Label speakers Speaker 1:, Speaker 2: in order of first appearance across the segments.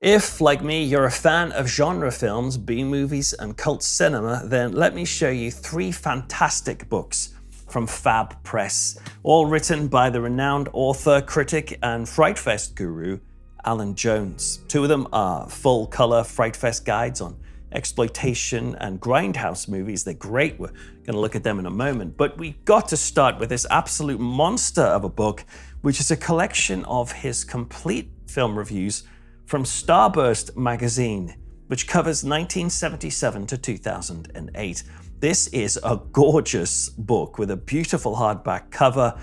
Speaker 1: If, like me, you're a fan of genre films, B-movies, and cult cinema, then let me show you 3 fantastic books from Fab Press, all written by the renowned author, critic, and Frighteners guru, Alan Jones. 2 of them are full-color Frighteners guides on exploitation and grindhouse movies. They're great. We're going to look at them in a moment. But we got to start with this absolute monster of a book, which is a collection of his complete film reviews from STARBURST magazine, which covers 1977 to 2008. This is a gorgeous book with a beautiful hardback cover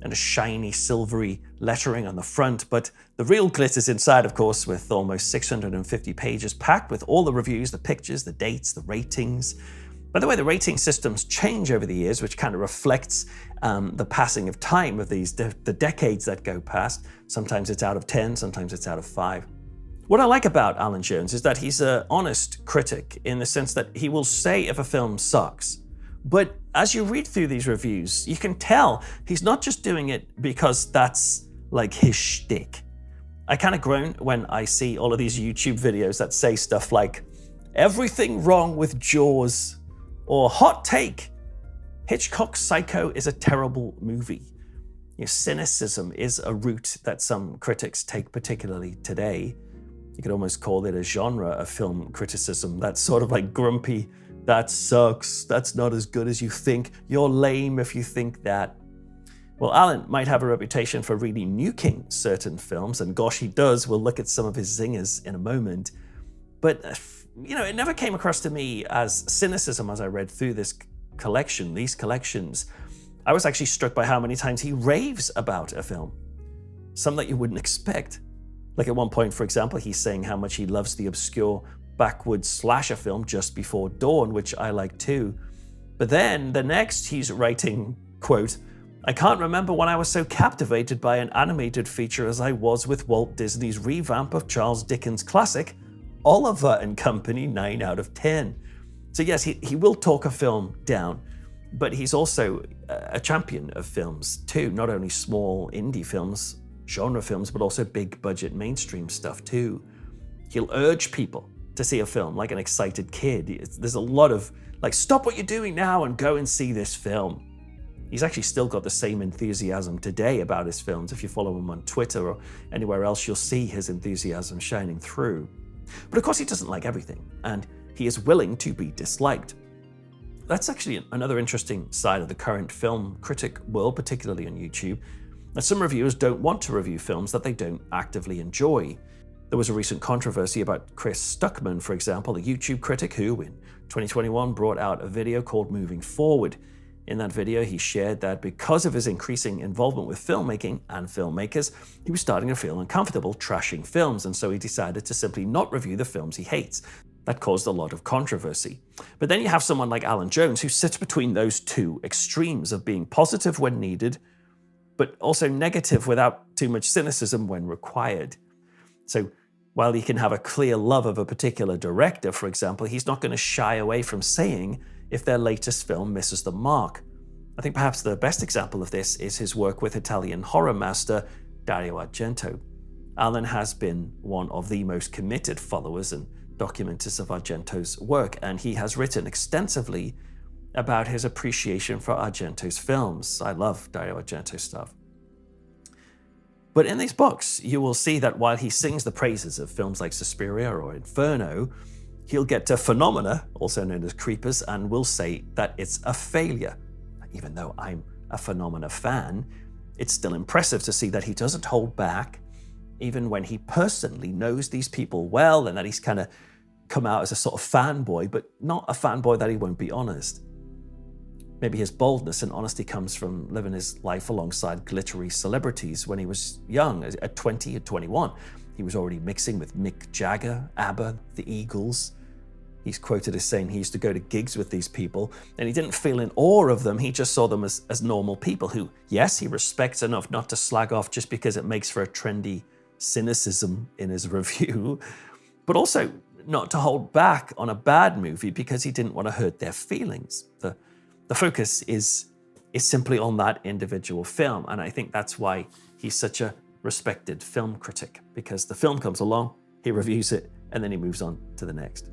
Speaker 1: and a shiny silvery lettering on the front, but the real glitter's inside, of course, with almost 650 pages packed with all the reviews, the pictures, the dates, the ratings. By the way, the rating systems change over the years, which kind of reflects the passing of time of the decades that go past. Sometimes it's out of 10, sometimes it's out of 5. What I like about Alan Jones is that he's an honest critic in the sense that he will say if a film sucks. But as you read through these reviews, you can tell he's not just doing it because that's like his shtick. I kind of groan when I see all of these YouTube videos that say stuff like, "Everything wrong with Jaws," or "Hot take, Hitchcock's Psycho is a terrible movie." Cynicism is a route that some critics take, particularly today. You could almost call it a genre of film criticism that's sort of like grumpy, "That sucks, that's not as good as you think, you're lame if you think that." Well, Alan might have a reputation for really nuking certain films, and gosh, he does. We'll look at some of his zingers in a moment. But, it never came across to me as cynicism as I read through these collections. I was actually struck by how many times he raves about a film, some that you wouldn't expect. Like at one point, for example, he's saying how much he loves the obscure backwoods slasher film Just Before Dawn, which I like too. But then the next he's writing, quote, "I can't remember when I was so captivated by an animated feature as I was with Walt Disney's revamp of Charles Dickens' classic, Oliver and Company, 9 out of 10. So yes, he will talk a film down, but he's also a champion of films too, not only small indie films, genre films, but also big budget mainstream stuff too. He'll urge people to see a film like an excited kid. There's a lot of like, "Stop what you're doing now and go and see this film." He's actually still got the same enthusiasm today about his films. If you follow him on Twitter or anywhere else, you'll see his enthusiasm shining through. But of course he doesn't like everything, and he is willing to be disliked. That's actually another interesting side of the current film critic world, particularly on YouTube. Now, some reviewers don't want to review films that they don't actively enjoy. There was a recent controversy about Chris Stuckman, for example, a YouTube critic who, in 2021, brought out a video called Moving Forward. In that video, he shared that because of his increasing involvement with filmmaking and filmmakers, he was starting to feel uncomfortable trashing films, and so he decided to simply not review the films he hates. That caused a lot of controversy. But then you have someone like Alan Jones who sits between those 2 extremes of being positive when needed, but also negative without too much cynicism when required. So while he can have a clear love of a particular director, for example, he's not going to shy away from saying if their latest film misses the mark. I think perhaps the best example of this is his work with Italian horror master Dario Argento. Alan has been one of the most committed followers and documenters of Argento's work, and he has written extensively about his appreciation for Argento's films. I love Dario Argento stuff. But in these books, you will see that while he sings the praises of films like Suspiria or Inferno, he'll get to Phenomena, also known as Creepers, and will say that it's a failure. Even though I'm a Phenomena fan, it's still impressive to see that he doesn't hold back, even when he personally knows these people well, and that he's kind of come out as a sort of fanboy, but not a fanboy that he won't be honest. Maybe his boldness and honesty comes from living his life alongside glittery celebrities when he was young, at 20 or 21. He was already mixing with Mick Jagger, ABBA, the Eagles. He's quoted as saying he used to go to gigs with these people, and he didn't feel in awe of them, he just saw them as normal people who, yes, he respects enough not to slag off just because it makes for a trendy cynicism in his review, but also not to hold back on a bad movie because he didn't want to hurt their feelings. The focus is simply on that individual film, and I think that's why he's such a respected film critic, because the film comes along, he reviews it, and then he moves on to the next.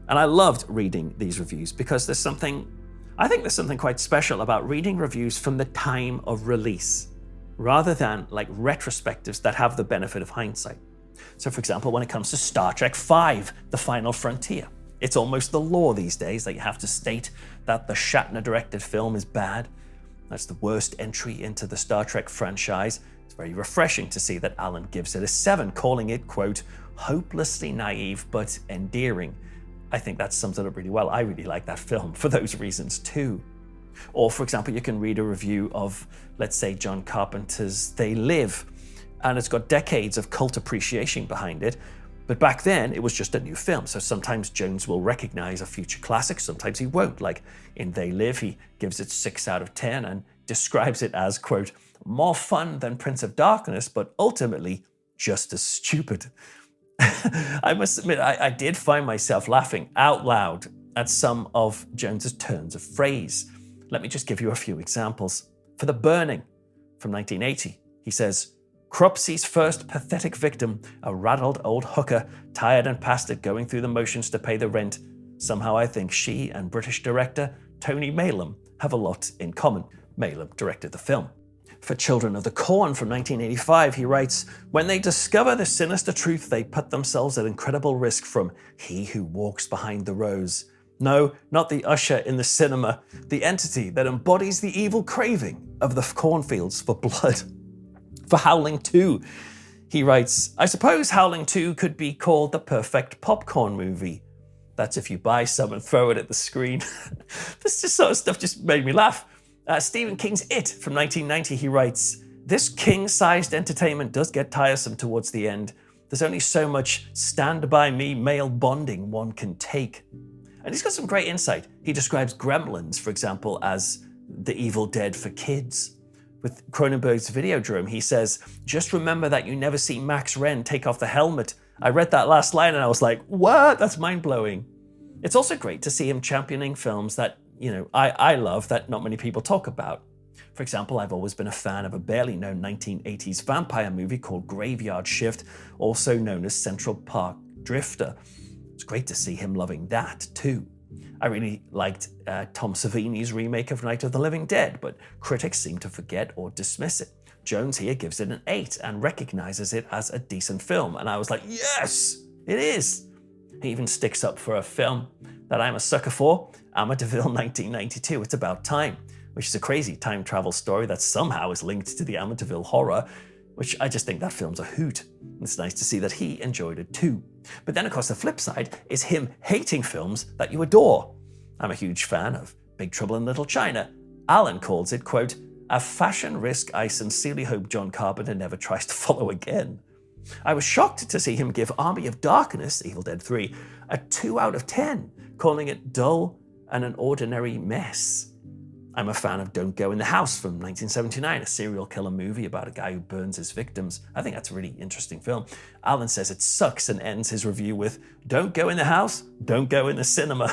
Speaker 1: And I loved reading these reviews because I think there's something quite special about reading reviews from the time of release, rather than like retrospectives that have the benefit of hindsight. So for example, when it comes to Star Trek V, The Final Frontier, it's almost the law these days that you have to state that the Shatner-directed film is bad. That's the worst entry into the Star Trek franchise. It's very refreshing to see that Alan gives it a 7, calling it, quote, hopelessly naive but endearing. I think that sums it up really well. I really like that film for those reasons too. Or for example, you can read a review of, let's say, John Carpenter's They Live, and it's got decades of cult appreciation behind it. But back then, it was just a new film, so sometimes Jones will recognize a future classic, sometimes he won't. Like in They Live, he gives it 6 out of 10 and describes it as, quote, more fun than Prince of Darkness, but ultimately just as stupid. I must admit, I did find myself laughing out loud at some of Jones's turns of phrase. Let me just give you a few examples. For The Burning from 1980, he says, Cropsey's first pathetic victim, a raddled old hooker, tired and past it, going through the motions to pay the rent. Somehow I think she and British director Tony Maylam have a lot in common. Maylam directed the film. For Children of the Corn from 1985, he writes, when they discover the sinister truth, they put themselves at incredible risk from he who walks behind the rose. No, not the usher in the cinema, the entity that embodies the evil craving of the cornfields for blood. For Howling 2, he writes, I suppose Howling 2 could be called the perfect popcorn movie. That's if you buy some and throw it at the screen. This just sort of stuff just made me laugh. Stephen King's It from 1990, he writes, this king-sized entertainment does get tiresome towards the end. There's only so much stand-by-me male bonding one can take. And he's got some great insight. He describes Gremlins, for example, as the Evil Dead for kids. With Cronenberg's Videodrome, he says, just remember that you never see Max Wren take off the helmet. I read that last line and I was like, what? That's mind-blowing. It's also great to see him championing films that, I love that not many people talk about. For example, I've always been a fan of a barely known 1980s vampire movie called Graveyard Shift, also known as Central Park Drifter. It's great to see him loving that too. I really liked Tom Savini's remake of Night of the Living Dead, but critics seem to forget or dismiss it. Jones here gives it an 8 and recognizes it as a decent film. And I was like, yes, it is. He even sticks up for a film that I'm a sucker for, Amityville 1992, It's About Time, which is a crazy time travel story that somehow is linked to the Amityville horror, which I just think that film's a hoot. It's nice to see that he enjoyed it too. But then of course the flip side is him hating films that you adore. I'm a huge fan of Big Trouble in Little China. Alan calls it, quote, a fashion risk I sincerely hope John Carpenter never tries to follow again. I was shocked to see him give Army of Darkness, Evil Dead 3, a 2 out of 10, calling it dull and an ordinary mess. I'm a fan of Don't Go in the House from 1979, a serial killer movie about a guy who burns his victims. I think that's a really interesting film. Alan says it sucks and ends his review with, don't go in the house, don't go in the cinema.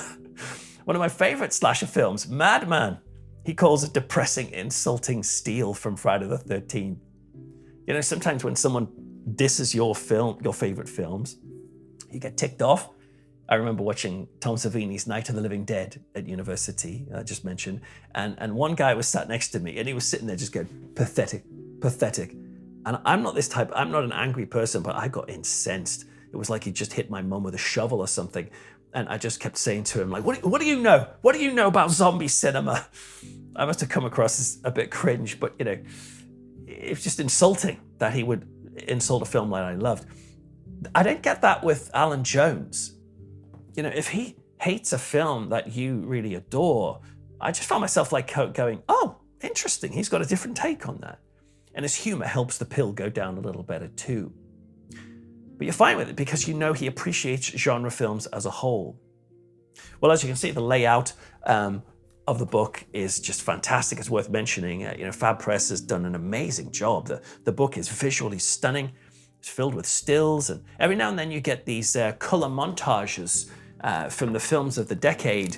Speaker 1: One of my favorite slasher films, Madman. He calls it depressing, insulting steel from Friday the 13th. Sometimes when someone disses your favorite films, you get ticked off. I remember watching Tom Savini's Night of the Living Dead at university, I just mentioned, and one guy was sat next to me and he was sitting there just going, pathetic, pathetic. And I'm not an angry person, but I got incensed. It was like he just hit my mum with a shovel or something. And I just kept saying to him, like, what do you know? What do you know about zombie cinema? I must have come across as a bit cringe, but it's just insulting that he would insult a film that I loved. I don't get that with Alan Jones. If he hates a film that you really adore, I just found myself like going, oh, interesting. He's got a different take on that. And his humor helps the pill go down a little better too. But you're fine with it because he appreciates genre films as a whole. Well, as you can see, the layout of the book is just fantastic. It's worth mentioning. Fab Press has done an amazing job. The book is visually stunning. It's filled with stills, and every now and then you get these color montages from the films of the decade.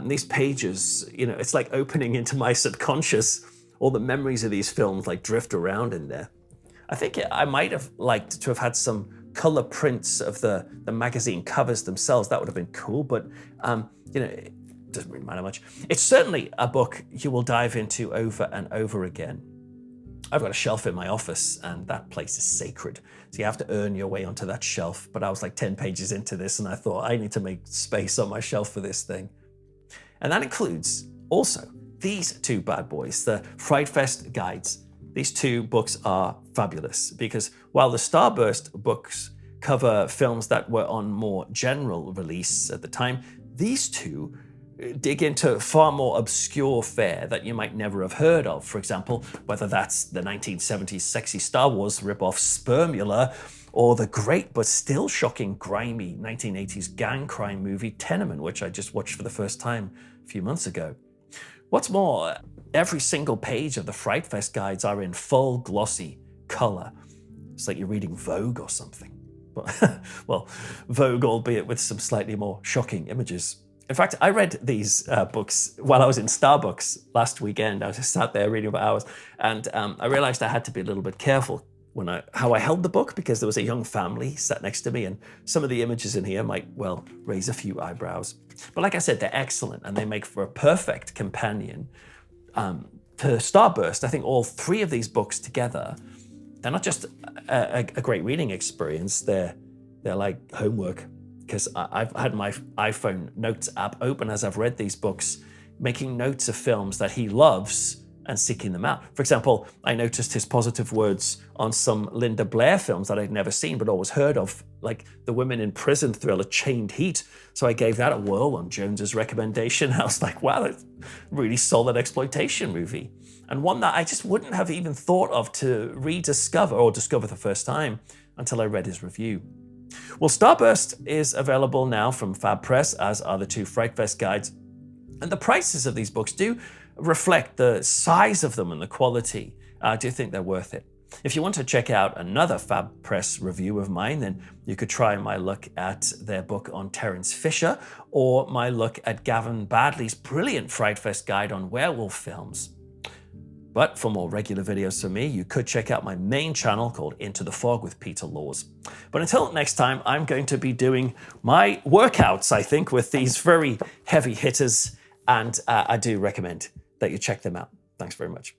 Speaker 1: These pages, it's like opening into my subconscious. All the memories of these films like drift around in there. I think I might have liked to have had some color prints of the magazine covers themselves, that would have been cool, but you know, it doesn't really matter much. It's certainly a book you will dive into over and over again. I've got a shelf in my office and that place is sacred. So you have to earn your way onto that shelf. But I was like 10 pages into this and I thought I need to make space on my shelf for this thing. And that includes also these two bad boys, the Frighteners guides. These two books are fabulous because while the Starburst books cover films that were on more general release at the time, these two dig into far more obscure fare that you might never have heard of. For example, whether that's the 1970s sexy Star Wars ripoff Spermula, or the great but still shocking grimy 1980s gang crime movie Tenement, which I just watched for the first time a few months ago. What's more, every single page of the Frighteners guides are in full glossy color. It's like you're reading Vogue or something. Well, Vogue, albeit with some slightly more shocking images. In fact, I read these books while I was in Starbucks last weekend. I was just sat there reading for hours, and I realized I had to be a little bit careful how I held the book because there was a young family sat next to me, and some of the images in here might, well, raise a few eyebrows. But like I said, they're excellent, and they make for a perfect companion to Starburst. I think all three of these books together, they're not just a great reading experience, they're like homework. Because I've had my iPhone Notes app open as I've read these books, making notes of films that he loves and seeking them out. For example, I noticed his positive words on some Linda Blair films that I'd never seen but always heard of, like the women in prison thriller Chained Heat. So I gave that a whirl on Jones's recommendation. I was like, wow, that's a really solid exploitation movie. And one that I just wouldn't have even thought of to rediscover or discover the first time until I read his review. Well, Starburst is available now from Fab Press, as are the two Frightfest guides. And the prices of these books do reflect the size of them and the quality. I do think they're worth it. If you want to check out another Fab Press review of mine, then you could try my look at their book on Terence Fisher, or my look at Gavin Badley's brilliant Frightfest guide on werewolf films. But for more regular videos from me, you could check out my main channel called Into the Fog with Peter Laws. But until next time, I'm going to be doing my workouts, I think, with these very heavy hitters, and I do recommend that you check them out. Thanks very much.